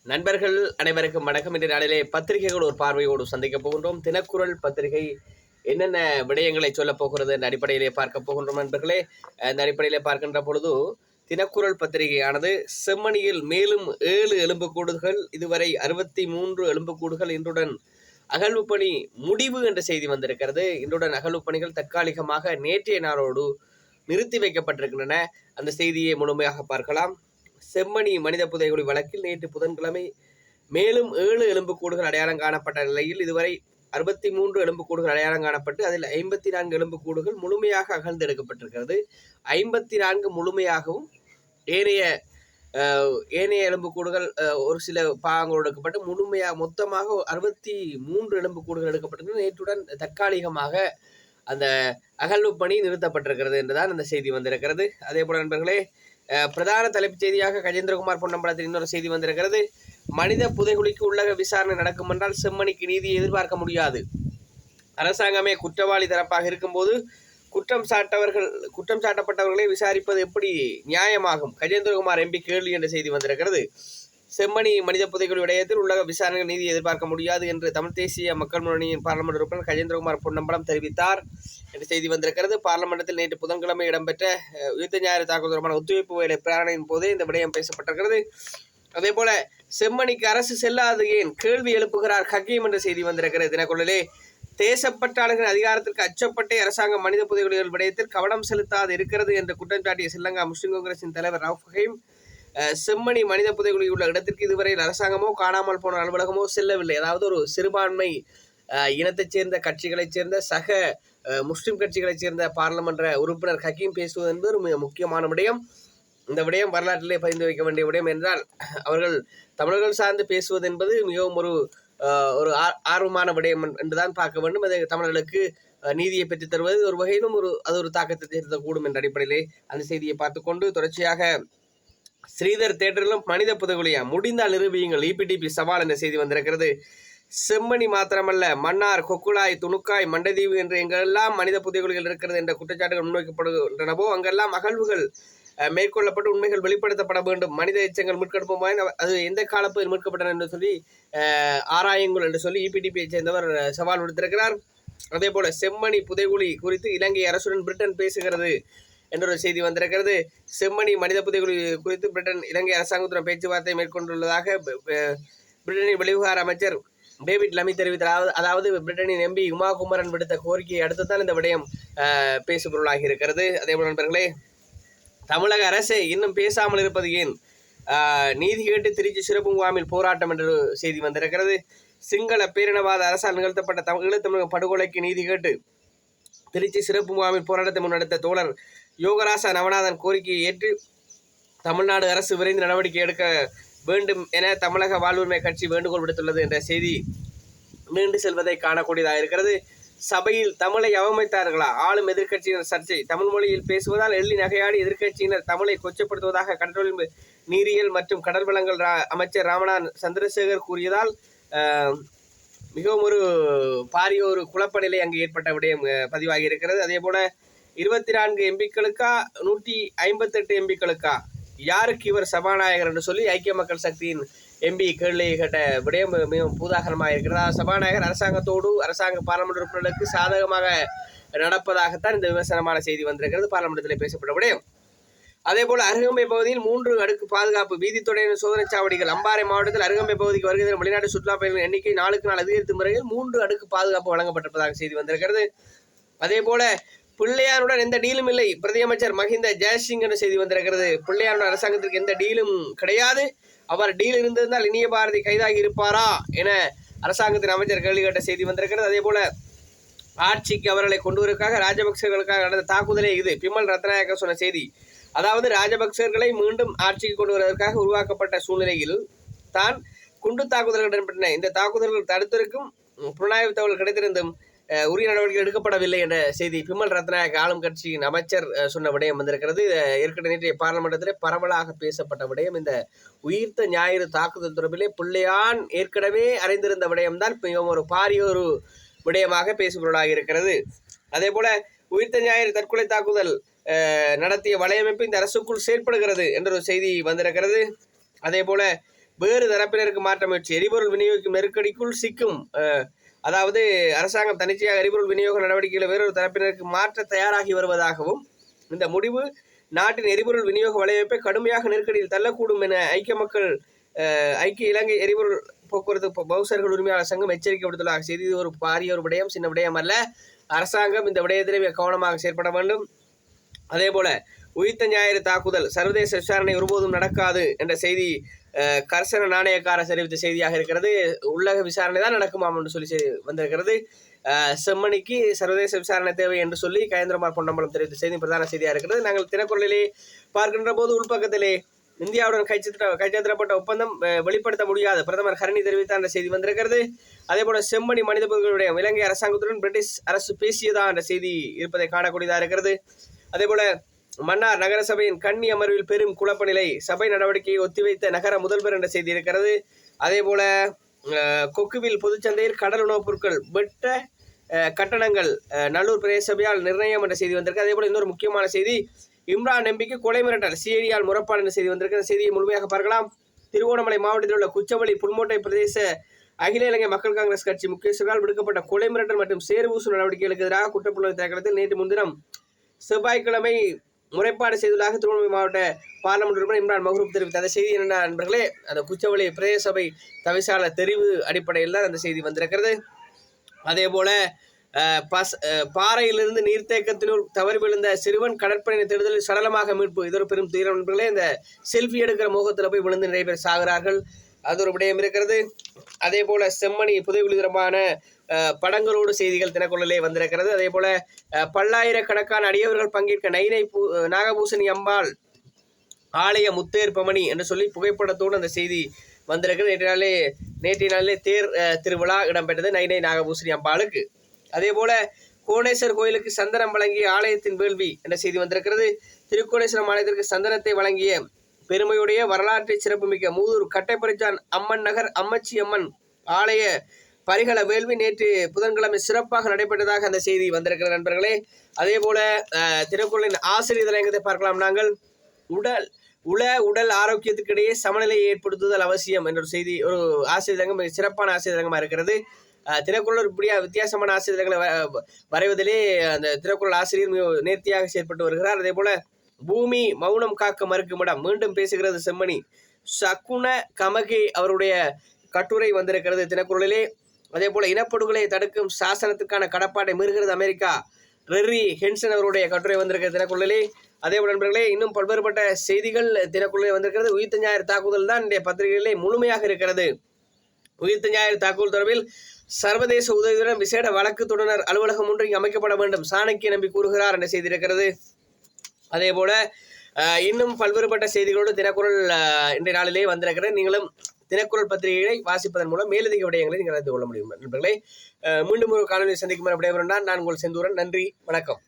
நண்பர்கள் அனைவருக்கும் வணக்கம். இன்றைய நாளிலே பத்திரிகைகள் ஒரு பார்வையோடு சந்திக்க போகின்றோம். தினக்குரல் பத்திரிகை என்னென்ன விடயங்களை சொல்லப் போகிறது என்ற அடிப்படையிலே பார்க்க போகின்றோம். நண்பர்களே, இந்த அடிப்படையிலே பார்க்கின்ற பொழுது தினக்குரல் பத்திரிகையானது செம்மணியில் மேலும் 7 எலும்புக்கூடுகள், இதுவரை 63 எலும்புக்கூடுகள் இன்றுடன் அகழ்வு பணி முடிவு என்ற செய்தி வந்திருக்கிறது. இன்றுடன் அகழ்வு பணிகள் தற்காலிகமாக நேற்றைய நாளோடு நிறுத்தி வைக்கப்பட்டிருக்கின்றன. அந்த செய்தியை முழுமையாக பார்க்கலாம். செம்மணி மனித புதைகுழி வழக்கில் நேற்று புதன்கிழமை மேலும் 7 எலும்புக்கூடுகள் அடையாளம் காணப்பட்ட நிலையில் இதுவரை 63 எலும்புக்கூடுகள் அடையாளம் காணப்பட்டு அதில் 54 எலும்புக்கூடுகள் முழுமையாக அகழ்ந்தெடுக்கப்பட்டிருக்கிறது. 54 முழுமையாகவும் ஏனைய எலும்புக்கூடுகள் ஒரு சில பாகங்கள் எடுக்கப்பட்டு முழுமையாக மொத்தமாக 63 எலும்புக்கூடுகள் எடுக்கப்பட்டிருக்கிறது. நேற்றுடன் தற்காலிகமாக அந்த அகழ்வு பணி நிறுத்தப்பட்டிருக்கிறது என்றுதான் அந்த செய்தி வந்திருக்கிறது. அதே போல நண்பர்களே, பிரதான தலைப்புச் செய்தியாக கஜேந்திரகுமார் பொன்னம்பலத்தில் இன்னொரு செய்தி வந்திருக்கிறது. மனித புதைகுழிக்கு உள்ளக விசாரணை நடக்கும் என்றால் செம்மணிக்கு நீதியை எதிர்பார்க்க முடியாது. அரசாங்கமே குற்றவாளி தரப்பாக இருக்கும்போது குற்றம் சாட்டப்பட்டவர்களை விசாரிப்பது எப்படி நியாயமாகும்? கஜேந்திரகுமார் எம்பி கேள்வி என்ற செய்தி வந்திருக்கிறது. செம்மணி மனித புதைகுழி விடயத்தில் உள்ளக விசாரணைகள் நீதி எதிர்பார்க்க முடியாது என்று தமிழ் தேசிய மக்கள் முன்னணியின் பார்லமெண்ட் உறுப்பினர் கஜேந்திரகுமார் பொன்னம்பலம் தெரிவித்தார் என்ற செய்தி வந்திருக்கிறது. பார்லமெண்டத்தில் நேற்று புதன்கிழமை இடம்பெற்ற யுத்த ஞாயிறு தாக்குதல் தொடர்பான ஒத்துழைப்பு வேலை பிரேரணையின் போதே இந்த விடயம் பேசப்பட்டிருக்கிறது. அதே போல செம்மணிக்கு அரசு செல்லாது ஏன் கேள்வி எழுப்புகிறார் ஹக்கீம் என்ற செய்தி வந்திருக்கிறது. தினக்குரலிலே தேசப்பற்றாளர்களின் அதிகாரத்திற்கு அச்சப்பட்டே அரசாங்கம் மனித புதைகுழிகள் விடயத்தில் கவனம் செலுத்தாது இருக்கிறது என்று குற்றம் சாட்டிய ஸ்ரீலங்கா முஸ்லிம் காங்கிரசின் தலைவர் ரவுஃப் ஹக்கீம் செம்மணி மனித புதைகுழி உள்ள இடத்திற்கு இதுவரையில் அரசாங்கமோ காணாமல் போன அலுவலகமோ செல்லவில்லை. அதாவது ஒரு சிறுபான்மை இனத்தைச் சேர்ந்த கட்சிகளைச் சேர்ந்த சக முஸ்லிம் கட்சிகளைச் சேர்ந்த பாராளுமன்ற உறுப்பினர் ஹக்கீம் பேசுவது என்பது ஒரு முக்கியமான விடயம். இந்த விடயம் வரலாற்றிலே பதிந்து வைக்க வேண்டிய விடயம் என்றால் அவர்கள் தமிழர்கள் சார்ந்து பேசுவது என்பது மிகவும் ஒரு ஆர்வமான விடயம் என்றுதான் பார்க்க வேண்டும். அதை தமிழர்களுக்கு நீதியை பெற்றுத் தருவது ஒரு வகையிலும் அது ஒரு தாக்கத்தை ஏற்படுத்தக்கூடும் என்ற அடிப்படையிலே அந்த செய்தியை பார்த்துக்கொண்டு தொடர்ச்சியாக ஸ்ரீதர் தேட்டரிலும் மனித புதைகுழியா முடிந்தால் நிரூபியுங்கள் EPDP சவால் என்ற செய்தி வந்திருக்கிறது. செம்மணி மாத்திரமல்ல, மன்னார், கொக்குளாய், துணுக்காய், மண்டதீவு என்று எங்கெல்லாம் மனித புதைகுழிகள் இருக்கிறது என்ற குற்றச்சாட்டுகள் முன்வைக்கப்படுகின்றனவோ அங்கெல்லாம் அகழ்வுகள் மேற்கொள்ளப்பட்டு உண்மைகள் வெளிப்படுத்தப்பட வேண்டும். மனித எச்சங்கள் மீட்கெடுப்போமாய் அது எந்த காலப்பகுதியில் மீட்கப்பட்டன என்று சொல்லி ஆராயுங்கள் என்று சொல்லி EPDPயை சேர்ந்தவர் சவால் விடுத்திருக்கிறார். அதே போல செம்மணி புதைகுழி குறித்து இலங்கை அரசுடன் பிரிட்டன் பேசுகிறது என்ற ஒரு செய்தி வந்திருக்கிறது. செம்மணி மனித புதைகுழி குறித்து பிரிட்டன் இலங்கை அரசாங்கத்துடன் பேச்சுவார்த்தை மேற்கொண்டுள்ளதாக பிரிட்டனின் வெளிவிவகார அமைச்சர் டேவிட் லமி தெரிவித்தார். அதாவது பிரிட்டனின் எம்பி உமா குமரன் விடுத்த கோரிக்கையை அடுத்துத்தான் இந்த விடயம் பேசுபொருளாகி இருக்கிறது. அதே போல நண்பர்களே, தமிழக அரசே இன்னும் பேசாமல் இருப்பது ஏன்? நீதி கேட்டு திருச்சி சிறப்பு முகாமில் போராட்டம் என்ற செய்தி வந்திருக்கிறது. சிங்கள பேரினவாத அரசால் நிகழ்த்தப்பட்ட ஈழத்தமிழக படுகொலைக்கு நீதி கேட்டு திருச்சி சிறப்பு முகாமில் போராட்டத்தை முன்னெடுத்த தோழர் யோகராசா நவநாதன் கோரிக்கையை ஏற்று தமிழ்நாடு அரசு விரைந்து நடவடிக்கை எடுக்க வேண்டும் என தமிழக வாழ்வுரிமை கட்சி வேண்டுகோள் விடுத்துள்ளது என்ற செய்தி நீண்டு செல்வதை காணக்கூடியதாக இருக்கிறது. சபையில் தமிழை அவமதித்தார்களா? ஆளும் எதிர்க்கட்சியினர் சர்ச்சை. தமிழ் மொழியில் பேசுவதால் எள்ளி நகையாடி எதிர்க்கட்சியினர் தமிழை கொச்சப்படுத்துவதாக கடற்றொழில் நீரியல் மற்றும் கடல் வளங்கள் அமைச்சர் ராமநாதன் சந்திரசேகர் கூறியதால் மிகவும் ஒரு பாரிய ஒரு குழப்ப நிலை அங்கு ஏற்பட்ட விடயம் பதிவாகி இருக்கிறது. அதே போல 24 எம்பிக்களுக்கா 158 எம்பிக்களுக்கா யாருக்கு இவர் சபாநாயகர் என்று சொல்லி ஐக்கிய மக்கள் சக்தியின் எம்பி கேள்வி கேட்ட விடயம் மிகவும் பூதாகரமாக இருக்கிறது. சபாநாயகர் அரசாங்கத்தோடு அரசாங்க பாராளுமன்ற உறுப்பினர்களுக்கு சாதகமாக நடப்பதாகத்தான் இந்த விமர்சனமான செய்தி வந்திருக்கிறது. பாராளுமன்றத்தில் பேசப்பட்ட விடயம். அதே போல அருகம்பை பகுதியில் 3 அடுக்கு பாதுகாப்பு வீதித்துறையின் சோதனை சாவடிகள். அம்பாறை மாவட்டத்தில் அருகம்பை பகுதிக்கு வருகிற வெளிநாட்டு சுற்றுலா பயணிகளின் எண்ணிக்கை நாளுக்கு நாள் அதிகரித்து முறையில் 3 அடுக்கு பாதுகாப்பு வழங்கப்பட்டிருப்பதாக செய்தி வந்திருக்கிறது. அதே போல பிள்ளையாருடன் எந்த டீலும் இல்லை, பிரதியமைச்சர் மஹிந்த ஜெயசிங் என்ற செய்தி வந்திருக்கிறது. பிள்ளையாருடன் அரசாங்கத்திற்கு எந்த டீலும் கிடையாது, அவர் டீல் இருந்திருந்தால் இனிய பாரதி கைதாகி இருப்பாரா என அரசாங்கத்தின் அமைச்சர் கேள்வி கேட்ட செய்தி வந்திருக்கிறது. அதே போல ஆட்சிக்கு அவர்களை கொண்டுவதற்காக ராஜபக்சர்களுக்காக நடந்த தாக்குதலே இது, பிமல் ரத்நாயக்க சொன்ன செய்தி. அதாவது ராஜபக்சர்களை மீண்டும் ஆட்சிக்கு கொண்டு வருவதற்காக உருவாக்கப்பட்ட சூழ்நிலையில் தான் குண்டு தாக்குதல்கள் இடம்பெற்றன. இந்த தாக்குதல்கள் தடுத்திருக்கும் புலனாய்வு தகவல் கிடைத்திருந்தும் உரிய நடவடிக்கை எடுக்கப்படவில்லை என்ற செய்தி பிமல் ரத்நாயக்க ஆளும் கட்சியின் அமைச்சர் சொன்ன விடயம் வந்திருக்கிறது. ஏற்கனவே நேற்றைய பாராளுமன்றத்திலே பரவலாக பேசப்பட்ட விடயம் இந்த உயிர்த்த ஞாயிறு தாக்குதல் தொடர்பிலே பிள்ளையான் ஏற்கனவே அறிந்திருந்த விடயம்தான் மிகவும் ஒரு பாரிய ஒரு விடயமாக பேசுபொருளாக இருக்கிறது. அதே போல உயிர்த்த ஞாயிறு தற்கொலை தாக்குதல் நடத்திய வலையமைப்பு இந்த அரசுக்குள் செயற்படுகிறது என்ற ஒரு செய்தி வந்திருக்கிறது. அதே போல வேறு தரப்பினருக்கு மாற்ற முயற்சி. எரிபொருள் விநியோகிக்கும் நெருக்கடிக்குள் சிக்கும். அதாவது அரசாங்கம் தனிச்சையாக எரிபொருள் விநியோக நடவடிக்கைகளை வேறொரு தரப்பினருக்கு மாற்ற தயாராகி வருவதாகவும் இந்த முடிவு நாட்டின் எரிபொருள் விநியோக வலையமைப்பை கடுமையாக நெருக்கடியில் தள்ளக்கூடும் என ஐக்கிய இலங்கை எரிபொருள் போக்குவரத்து பவுசர்கள் உரிமையாளர் சங்கம் எச்சரிக்கை விடுத்துள்ளார். செய்தி ஒரு பாரிய ஒரு விடயம், சின்ன விடயம் அல்ல. அரசாங்கம் இந்த விடயத்திலே கவனமாக செயற்பட வேண்டும். அதே போல உயிர்த்த ஞாயிறு தாக்குதல் சர்வதேச விசாரணை ஒருபோதும் நடக்காது என்ற செய்தி கர்சன நாணயக்கார தெரிவித்த செய்தியாக இருக்கிறது. உள்ளக விசாரணை தான் நடக்குமாம் என்று சொல்லி வந்திருக்கிறது. செம்மணிக்கு சர்வதேச விசாரணை தேவை என்று சொல்லி கயேந்திரமார் பொன்னம்பலம் தெரிவித்த செய்தி பிரதான செய்தியாக இருக்கிறது. நாங்கள் தினக்குரலிலே பார்க்கின்ற போது உள்பக்கத்திலே இந்தியாவுடன் கைச்சாத்திடப்பட்ட ஒப்பந்தம் வெளிப்படுத்த முடியாது பிரதமர் ஹரணி தெரிவித்தார் என்ற செய்தி வந்திருக்கிறது. அதே போல செம்மணி மனித பொருட்களுடைய இலங்கை அரசாங்கத்துடன் பிரிட்டிஷ் அரசு பேசியதா என்ற செய்தி இருப்பதை காணக்கூடியதாக இருக்கிறது. அதே போல மன்னார் நகரசபையின் கண்ணி அமர்வில் பெரும் குழப்ப நிலை, சபை நடவடிக்கையை ஒத்திவைத்த நகர முதல்வர் என்ற செய்தி இருக்கிறது. அதே போல கொக்குவில் பொதுச்சந்தையில் கடல் உணவுப் பொருட்கள் வெட்ட கட்டணங்கள் நல்லூர் பிரதேச சபையால் நிர்ணயம் என்ற செய்தி வந்திருக்கு. அதே போல இன்னொரு முக்கியமான செய்தி, இம்ரான் எம்பிக்கு கொலை மிரட்டல், சிஐடியால் முறப்பாடு என்ற செய்தி வந்திருக்கு. செய்தியை முழுமையாக பார்க்கலாம். திருவோணமலை மாவட்டத்தில் உள்ள குச்சவெளி புல்மோட்டை பிரதேச அகில இலங்கை மக்கள் காங்கிரஸ் கட்சி முக்கியஸ்தர்களால் விடுக்கப்பட்ட கொலை மிரட்டல் மற்றும் சேர்வூசு நடவடிக்கைகளுக்கு எதிராக குற்றப்புலனாய்வு திணைக்களத்தில் நேற்று முன்தினம் செவ்வாய்க்கிழமை முறைப்பாடு செய்துள்ளதாக திருவண்ணாமலை மாவட்ட பார்லமெண்ட் உறுப்பினர் இம்ரான் மஹ்ரூப் தெரிவித்தார். அந்த செய்தி என்ன நண்பர்களே, அந்த குச்சவெளி பிரதேச சபை தவிசாளர் தெரிவு அடிப்படையில் தான் அந்த செய்தி வந்திருக்கிறது. அதே போல பாறையிலிருந்து நீர்த்தேக்கத்தினுள் தவறி விழுந்த சிறுவன் கடற்படையின் தேடுதலில் சடலமாக மீட்பு. இது ஒரு பெரும் துயரம் நண்பர்களே. இந்த செல்ஃபி எடுக்கிற மோகத்தில் போய் விழுந்து நிறைய பேர் சாகிறார்கள். அது ஒரு விடயம் இருக்கிறது. அதே போல செம்மணி புதைகுழி தொடர்பான படங்களோடு செய்திகள் தினக்குரலிலே வந்திருக்கிறது. அதே போல பல்லாயிரக்கணக்கான அடியவர்கள் பங்கேற்க நாகபூசணி அம்பாள் ஆலய முத்தேர் பமணி என்று சொல்லி புகைப்படத்தோடு அந்த செய்தி வந்திருக்கிறது. நேற்றைய நாளிலே தேர் திருவிழா இடம்பெற்றது நைனை நாகபூசணி அம்பாளுக்கு. அதே போல கோணேஸ்வர் கோயிலுக்கு சந்தனம் வழங்கிய ஆலயத்தின் வேள்வி என்ற செய்தி வந்திருக்கிறது. திருக்கோணேஸ்வரம் ஆலயத்திற்கு சந்தனத்தை வழங்கிய பெருமையுடைய வரலாற்றை சிறப்புமிக்க மூதூர் கட்டைப்பறிச்சான் அம்மன் நகர் அம்மச்சி அம்மன் ஆலய பரிகள வேள்வி நேற்று புதன்கிழமை சிறப்பாக நடைபெற்றதாக அந்த செய்தி வந்திருக்கிறது நண்பர்களே. அதே போல திருக்குறளின் ஆசிரியர் தலையங்கத்தை பார்க்கலாம். நாங்கள் உடல் ஆரோக்கியத்துக்கிடையே சமநிலையை ஏற்படுத்துதல் அவசியம் என்ற ஒரு செய்தி, ஒரு ஆசிரியர் தங்கம் மிக சிறப்பான ஆசிரியர் தங்கமாக இருக்கிறது. தினக்குறள் இப்படியா வித்தியாசமான ஆசிரியர்களை வரைவதிலே அந்த திருக்குறள் ஆசிரியர் மிக நேர்த்தியாக செயற்பட்டு வருகிறார். அதே போல பூமி மௌனம் காக்க மறுக்குமிடம் மீண்டும் பேசுகிறது செம்மணி சக்குன கமகி அவருடைய கட்டுரை வந்திருக்கிறது தினக்குறளிலே. அதே போல இனப்படுகொலை தடுக்கும் சாசனத்துக்கான கடப்பாட்டை மீறுகிறது அமெரிக்கா, ரெர்ரி ஹென்சன் அவருடைய கட்டுரை வந்திருக்கிறது தினக்குறளிலே. அதே போல நண்பர்களே, இன்னும் பல்வேறுபட்ட செய்திகள் தினக்குறளிலே வந்திருக்கிறது. உயிர்த்த ஞாயிறு தாக்குதல் தான் இந்த பத்திரிகைகளிலே முழுமையாக இருக்கிறது. உயிர்த்த ஞாயிறு தாக்குதல் தொடர்பில் சர்வதேச உதவியுடன் விசேட வழக்கு தொடர் அலுவலகம் ஒன்று இங்கு அமைக்கப்பட வேண்டும் சாணக்கிய நம்பி கூறுகிறார் என்ற செய்தி இருக்கிறது. அதே போல இன்னும் பல்வேறுபட்ட செய்திகளோடு தினக்குறள் இன்றைய நாளிலே வந்திருக்கிறது. நீங்களும் தினக்குறள் பத்திரிகைகளை வாசிப்பதன் மூலம் மேலதிக விடயங்களை நீங்கள் அறிந்து கொள்ள முடியும் நண்பர்களே. மீண்டும் ஒரு காணொலியை சந்திக்கும் விடைபெறும் நான் உங்கள் செந்தூரன். நன்றி, வணக்கம்.